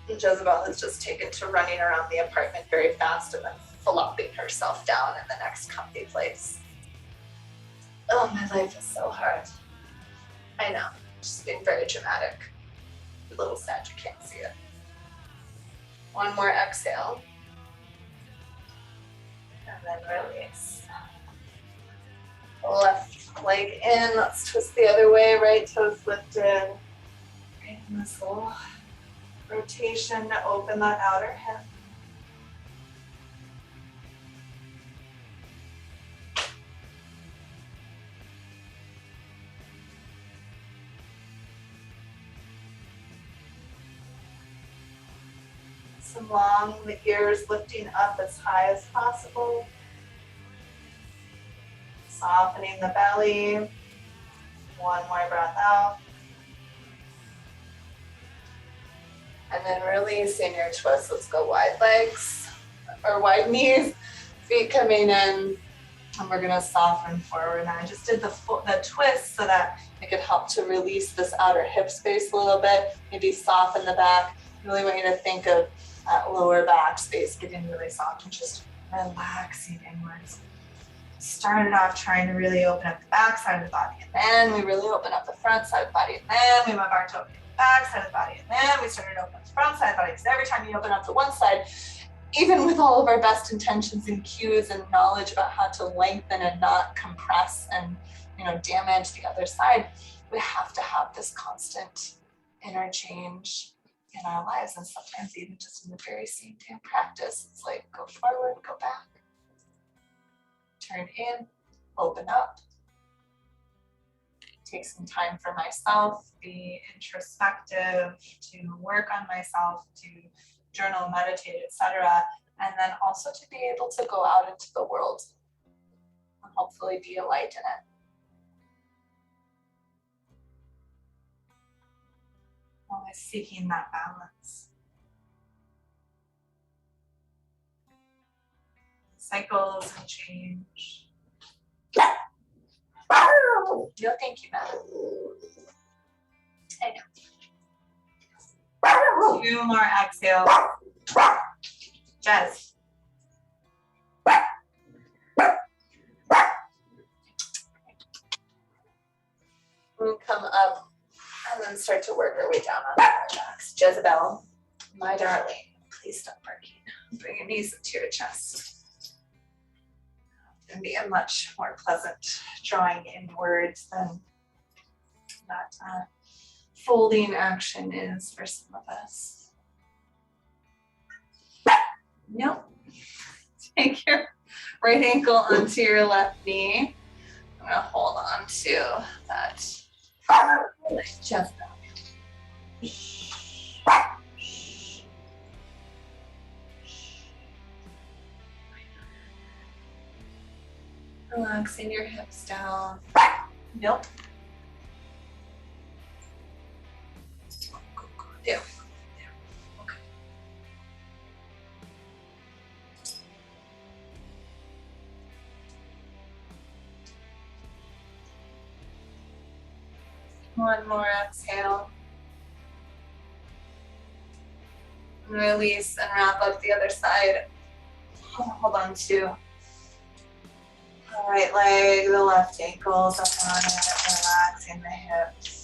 And Jezebel has just taken to running around the apartment very fast and then flopping herself down in the next comfy place. Oh, my life is so hard. I know, just being very dramatic. A little sad you can't see it. One more exhale. And then release. Left leg in, let's twist the other way, right toes lifted. Bring this little rotation to open that outer hip. Some long, the ears lifting up as high as possible. Softening the belly. One more breath out. And then releasing your twist. Let's go wide legs or wide knees, feet coming in. And we're gonna soften forward. Now I just did the twist so that it could help to release this outer hip space a little bit, maybe soften the back. Really want you to think of that lower back space getting really soft and just relaxing inwards. Started off trying to really open up the back side of the body, and then we really open up the front side of the body, and then we move on to opening the back side of the body, and then we started to open up the front side of the body, because every time you open up the one side, even with all of our best intentions and cues and knowledge about how to lengthen and not compress and damage the other side, we have to have this constant inner change in our lives. And sometimes even just in the very same damn practice, it's like go forward, go back, turn in, open up, take some time for myself, be introspective, to work on myself, to journal, meditate, etc. And then also to be able to go out into the world and hopefully be a light in it. Always seeking that balance. Cycles and change. No, thank you, Matt. I know. 2 more exhale. Jazz. We'll come up and then start to work our way down on our backs. Jezebel, my darling, please stop barking. Bring your knees into your chest. And be a much more pleasant drawing inwards than that folding action is for some of us. Nope. Take your right ankle onto your left knee. I'm gonna hold on to that chest bone. Relaxing your hips down. Nope. There. Okay. One more exhale. Release and wrap up the other side. Hold on to the right leg, the left ankles up on it, relaxing the hips.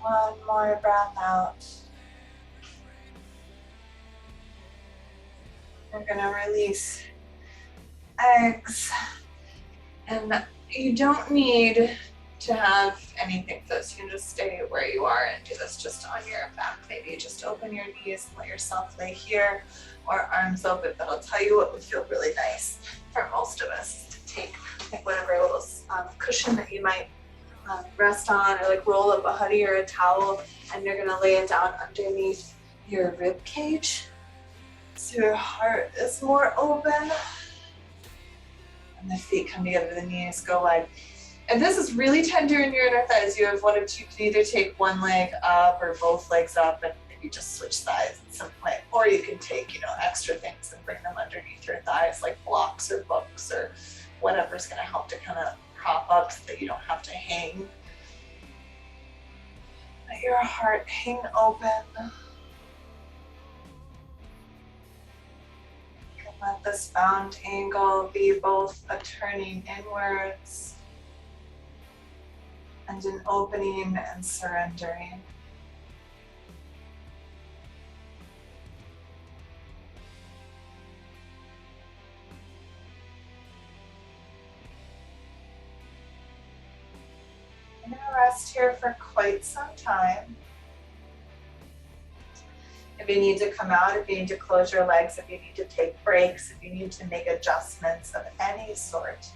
One more breath out. We're gonna release eggs. And you don't need to have anything for this. You can just stay where you are and do this just on your back. Maybe just open your knees and let yourself lay here, or arms open. But I'll tell you what would feel really nice for most of us is to take like whatever little cushion that you might rest on, or like roll up a hoodie or a towel, and you're gonna lay it down underneath your rib cage so your heart is more open. And the feet come together, the knees go wide. And this is really tender in your inner thighs. You have one of two. You can either take one leg up or both legs up and maybe just switch sides at some point. Or you can take, extra things and bring them underneath your thighs, like blocks or books or whatever's gonna help to kind of prop up so that you don't have to hang. Let your heart hang open. Let this bound angle be both a turning inwards and an opening and surrendering. You're going to rest here for quite some time. If you need to come out, if you need to close your legs, if you need to take breaks, if you need to make adjustments of any sort,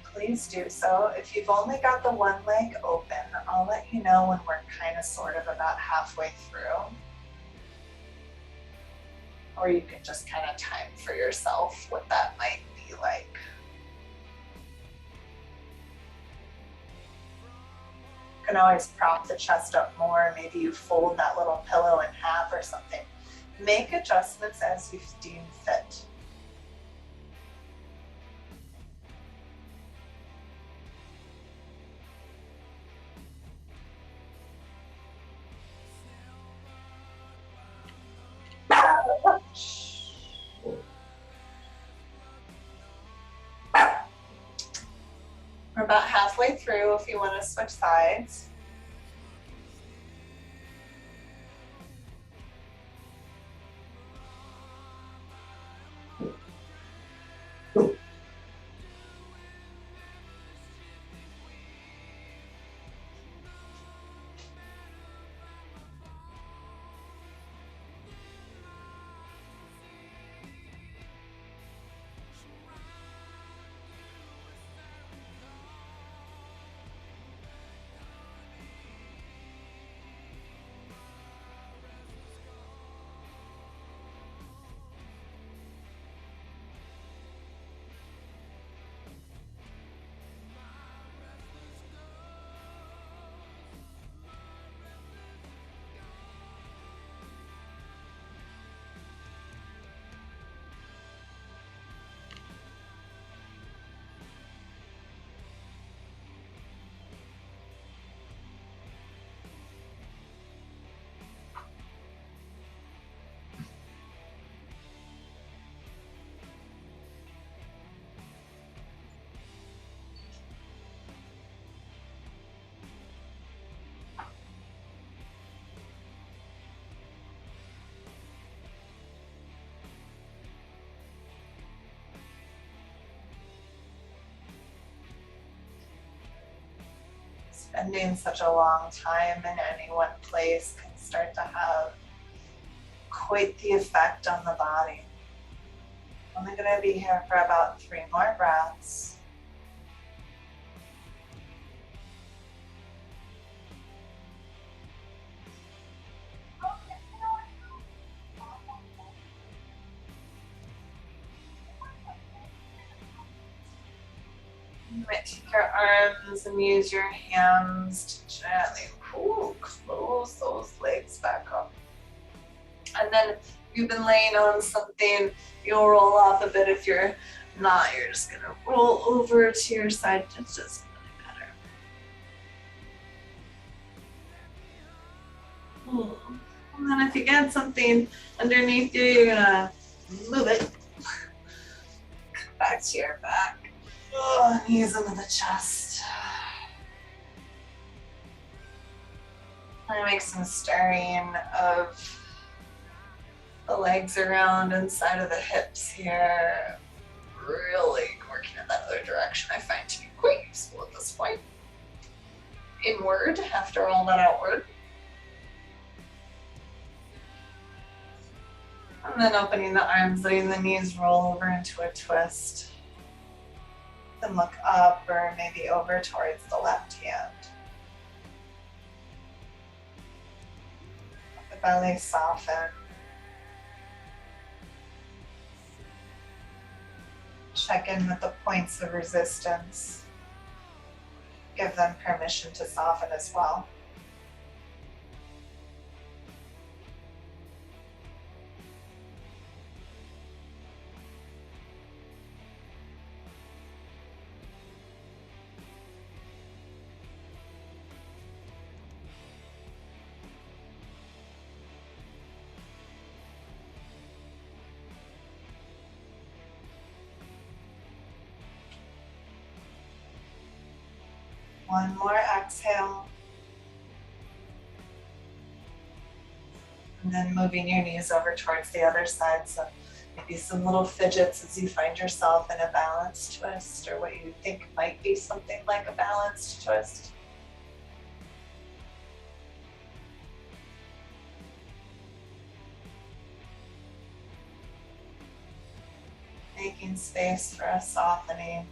please do so. If you've only got the one leg open, I'll let you know when we're kind of sort of about halfway through. Or you can just kind of time for yourself what that might be like. You can always prop the chest up more. Maybe you fold that little pillow in half or something. Make adjustments as you deem fit. We're about halfway through if you want to switch sides. Spending such a long time in any one place can start to have quite the effect on the body. I'm only going to be here for about 3 more breaths. You might take your arms and use your hands to gently close those legs back up. And then if you've been laying on something, you'll roll off a bit. If you're not, you're just gonna roll over to your side. It's just really better. And then if you get something underneath you, you're gonna move it. Come back to your back. Knees into the chest. I'm gonna make some stirring of the legs around inside of the hips here. Really working in that other direction I find to be quite useful at this point. Inward after all that outward. And then opening the arms, letting the knees roll over into a twist. And look up or maybe over towards the left hand. Let the belly soften. Check in with the points of resistance. Give them permission to soften as well. One more exhale. And then moving your knees over towards the other side. So maybe some little fidgets as you find yourself in a balanced twist or what you think might be something like a balanced twist. making space for a softening,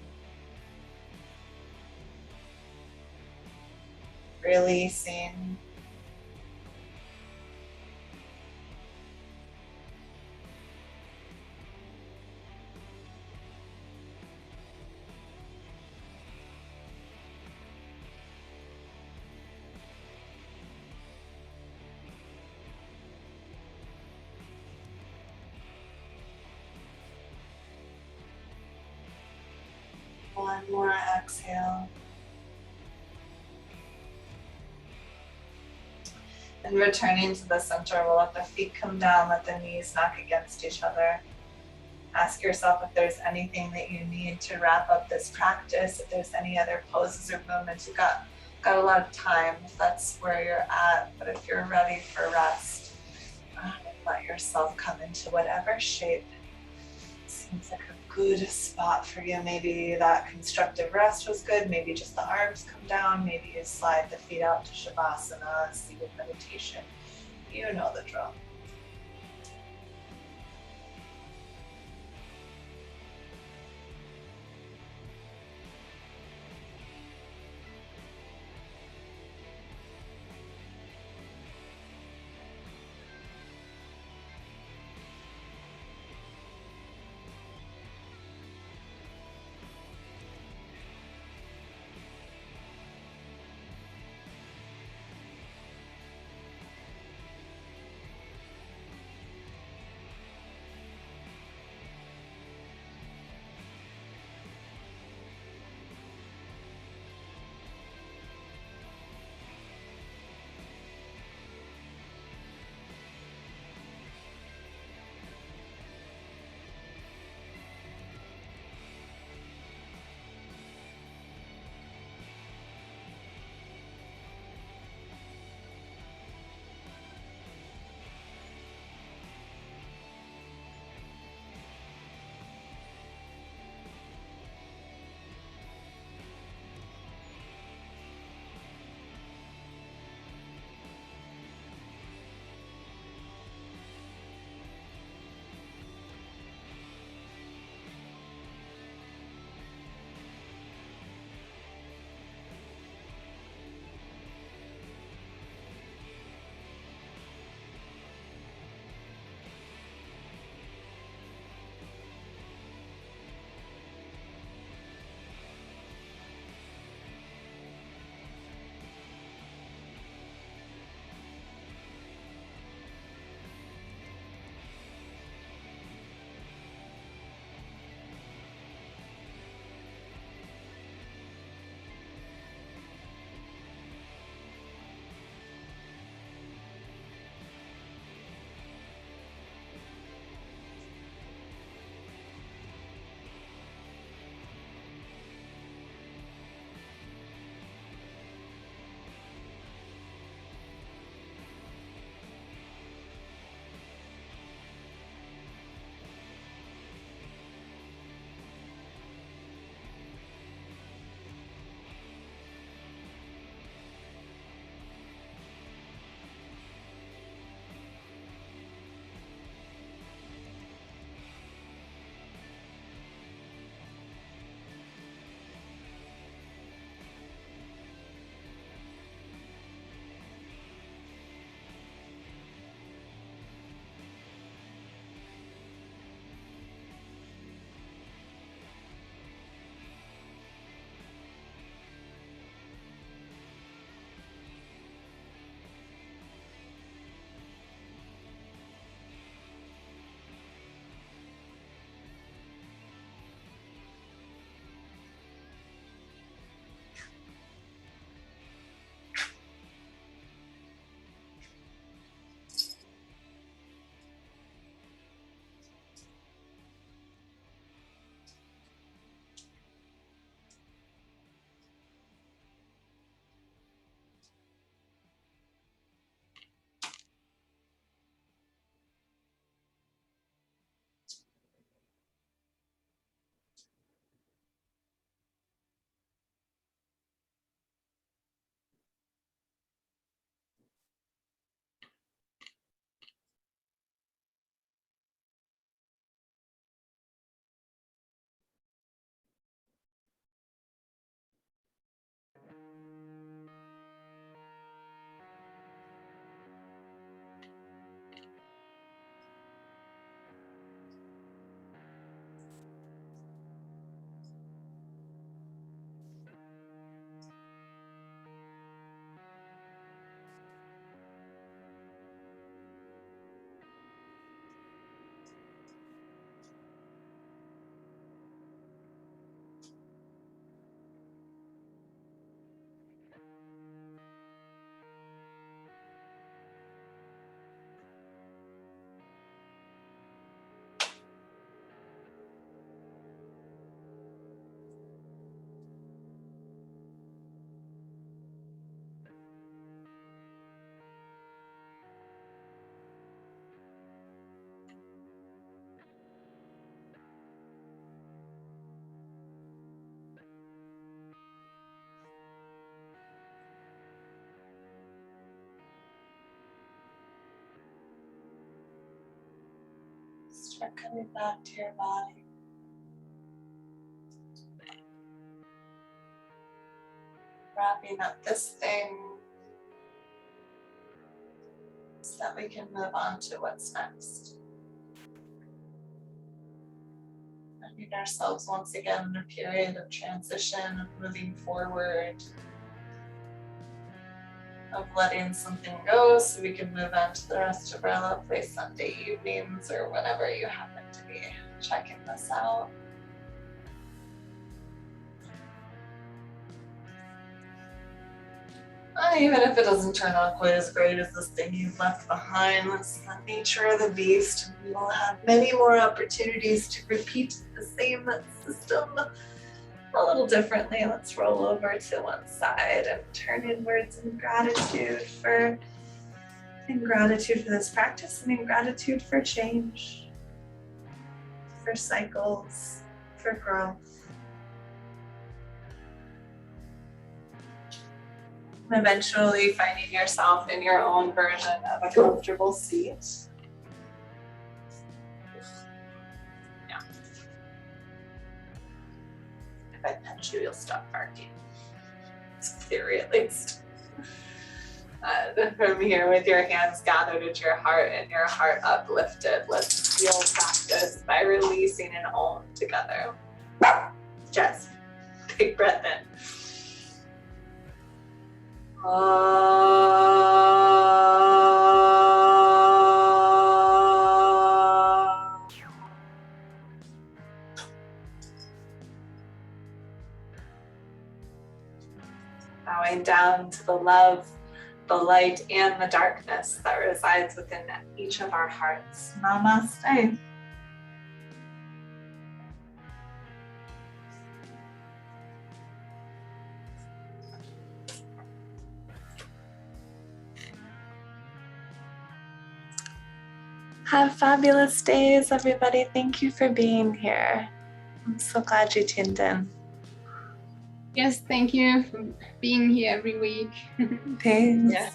releasing. One more exhale. And returning to the center, we'll let the feet come down, let the knees knock against each other. Ask yourself if there's anything that you need to wrap up this practice, if there's any other poses or movements. You've got a lot of time if that's where you're at, but if you're ready for rest, let yourself come into whatever shape seems like a good spot for you. Maybe that constructive rest was good, maybe just the arms come down, maybe you slide the feet out to Shavasana, seated meditation. You know the drill. Start coming back to your body. Wrapping up this thing so that we can move on to what's next. Finding ourselves once again in a period of transition, of moving forward, of letting something go so we can move on to the rest of our lovely Sunday evenings or whenever you happen to be checking this out. Even if it doesn't turn out quite as great as this thing you've left behind, that's the nature of the beast. And we will have many more opportunities to repeat the same system a little differently. Let's roll over to one side and turn inwards in gratitude for this practice and in gratitude for change, for cycles, for growth. And eventually finding yourself in your own version of a comfortable seat. Yeah. If I pet you, you'll stop barking. It's theory at least. And from here, with your hands gathered at your heart and your heart uplifted, let's feel practice by releasing an Om together. Just big breath in. Bowing down to the love, the light, and the darkness that resides within each of our hearts. Namaste. Have fabulous days, everybody. Thank you for being here. I'm so glad you tuned in. Yes, thank you for being here every week. Thanks. Yeah.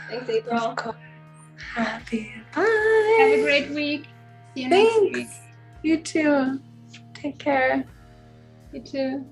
Thanks, April. Of course. Happy. Bye. Have a great week. See you next week. You too. Take care. You too.